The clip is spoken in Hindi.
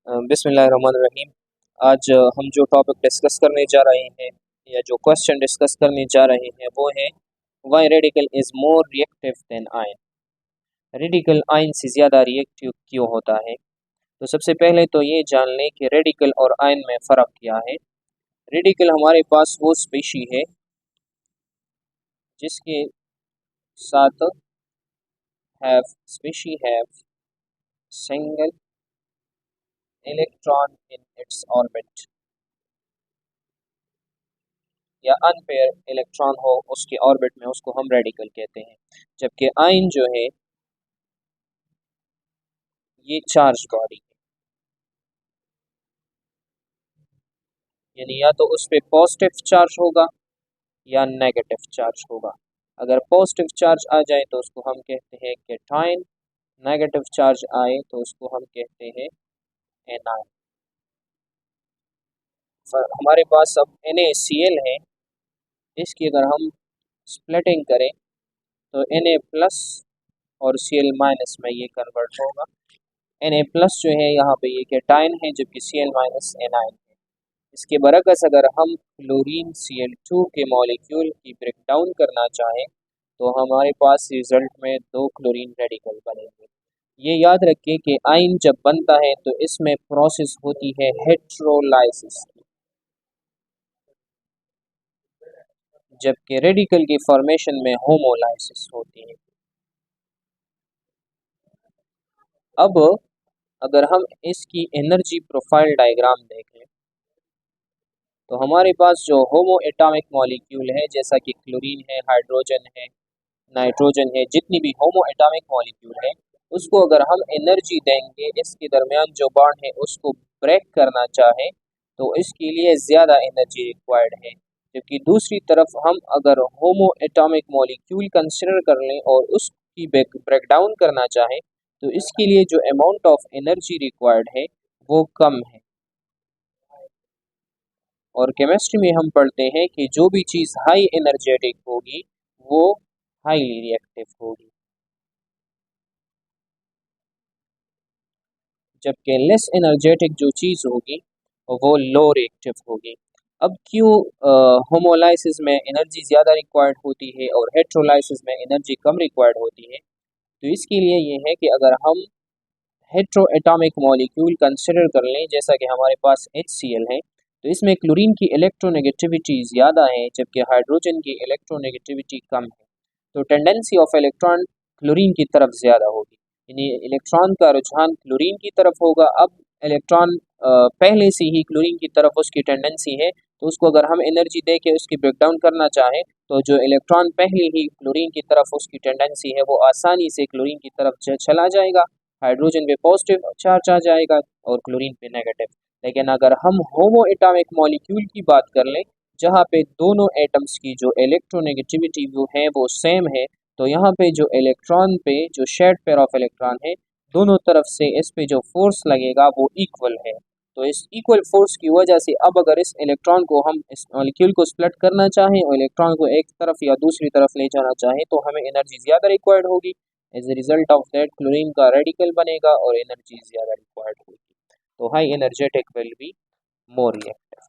बिस्मिल्लाहिर्रहमानिर्रहीम। आज हम जो टॉपिक डिस्कस करने जा रहे हैं या जो क्वेश्चन डिस्कस करने जा रहे हैं वो है why radical is more reactive than ion. Radical ion से ज़्यादा रिएक्टिव क्यों होता है? तो सबसे पहले तो ये जान लें कि रेडिकल और आयन में फ़र्क क्या है। रेडिकल हमारे पास वो स्पीशी है जिसके साथ have single electron in its orbit या अनपेयर इलेक्ट्रॉन हो उसके ऑर्बिट में, उसको हम रेडिकल कहते हैं। जबकि आयन जो है ये चार्ज बॉडी है, यानी या तो उस पर पॉजिटिव चार्ज होगा या नेगेटिव चार्ज होगा। अगर पॉजिटिव चार्ज आ जाए तो उसको हम कहते हैं कैटायन, नेगेटिव चार्ज आए तो उसको हम कहते हैं एनायन। हमारे पास अब NaCl है, इसकी अगर हम स्प्लिटिंग करें तो Na प्लस और Cl माइनस में ये कन्वर्ट होगा। Na प्लस जो है यहाँ पे ये कैटायन है जबकि Cl माइनस एनायन है। इसके बरकस अगर हम क्लोरीन Cl2 के मॉलिक्यूल की ब्रेक डाउन करना चाहें तो हमारे पास रिजल्ट में 2 क्लोरीन रेडिकल बनेंगे। ये याद रखें कि आयन जब बनता है तो इसमें प्रोसेस होती है हेट्रोलाइसिस की, जबकि रेडिकल की फॉर्मेशन में होमोलाइसिस होती है। अब अगर हम इसकी एनर्जी प्रोफाइल डायग्राम देखें तो हमारे पास जो होमो एटॉमिक मॉलिक्यूल है जैसा कि क्लोरीन है, हाइड्रोजन है, नाइट्रोजन है, जितनी भी होमो एटॉमिक मॉलिक्यूल है उसको अगर हम एनर्जी देंगे, इसके दरमियान जो बॉन्ड है उसको ब्रेक करना चाहे तो इसके लिए ज़्यादा एनर्जी रिक्वायर्ड है। जबकि दूसरी तरफ हम अगर होमो एटॉमिक मॉलिक्यूल कंसिडर कर लें और उसकी ब्रेक डाउन करना चाहें तो इसके लिए जो अमाउंट ऑफ एनर्जी रिक्वायर्ड है वो कम है। और केमिस्ट्री में हम पढ़ते हैं कि जो भी चीज़ हाई एनर्जेटिक होगी वो हाईली रिएक्टिव होगी, जबकि लेस एनर्जेटिक जो चीज़ होगी वो लो रिएक्टिव होगी। अब क्यों होमोलाइसिस में एनर्जी ज़्यादा रिक्वायर्ड होती है और हेट्रोलाइसिस में एनर्जी कम रिक्वायर्ड होती है? तो इसके लिए ये है कि अगर हम हेट्रो एटॉमिक मॉलिक्यूल कंसिडर कर लें जैसा कि हमारे पास HCl है तो इसमें क्लोरीन की इलेक्ट्रोनेगेटिविटी ज़्यादा है जबकि हाइड्रोजन की इलेक्ट्रोनेगेटिविटी कम है। तो टेंडेंसी ऑफ इलेक्ट्रॉन क्लोरीन की तरफ ज़्यादा होगी, यानी इलेक्ट्रॉन का रुझान क्लोरीन की तरफ होगा। अब इलेक्ट्रॉन पहले से ही क्लोरीन की तरफ उसकी टेंडेंसी है तो उसको अगर हम एनर्जी दे के उसकी ब्रेकडाउन करना चाहें तो जो इलेक्ट्रॉन पहले ही क्लोरीन की तरफ उसकी टेंडेंसी है वो आसानी से क्लोरीन की तरफ चला जाएगा, हाइड्रोजन पे पॉजिटिव चार्ज आ जाएगा और क्लोरीन पे नेगेटिव। लेकिन अगर हम होमो एटॉमिक मॉलिक्यूल की बात कर लें जहाँ पे दोनों एटम्स की जो इलेक्ट्रोनेगेटिविटी वो है वो सेम है तो यहाँ पे जो इलेक्ट्रॉन पे जो शेड पेयर ऑफ इलेक्ट्रॉन है दोनों तरफ से इस पे जो फोर्स लगेगा वो इक्वल है। तो इस इक्वल फोर्स की वजह से अब अगर इस इलेक्ट्रॉन को हम इस मॉलिक्यूल को स्प्लिट करना चाहें और इलेक्ट्रॉन को एक तरफ या दूसरी तरफ ले जाना चाहें तो हमें एनर्जी ज़्यादा रिक्वायर्ड होगी। As a result of that chlorine का रेडिकल बनेगा और एनर्जी ज़्यादा रिक्वायर्ड होगी। तो high energetic will be more reactive.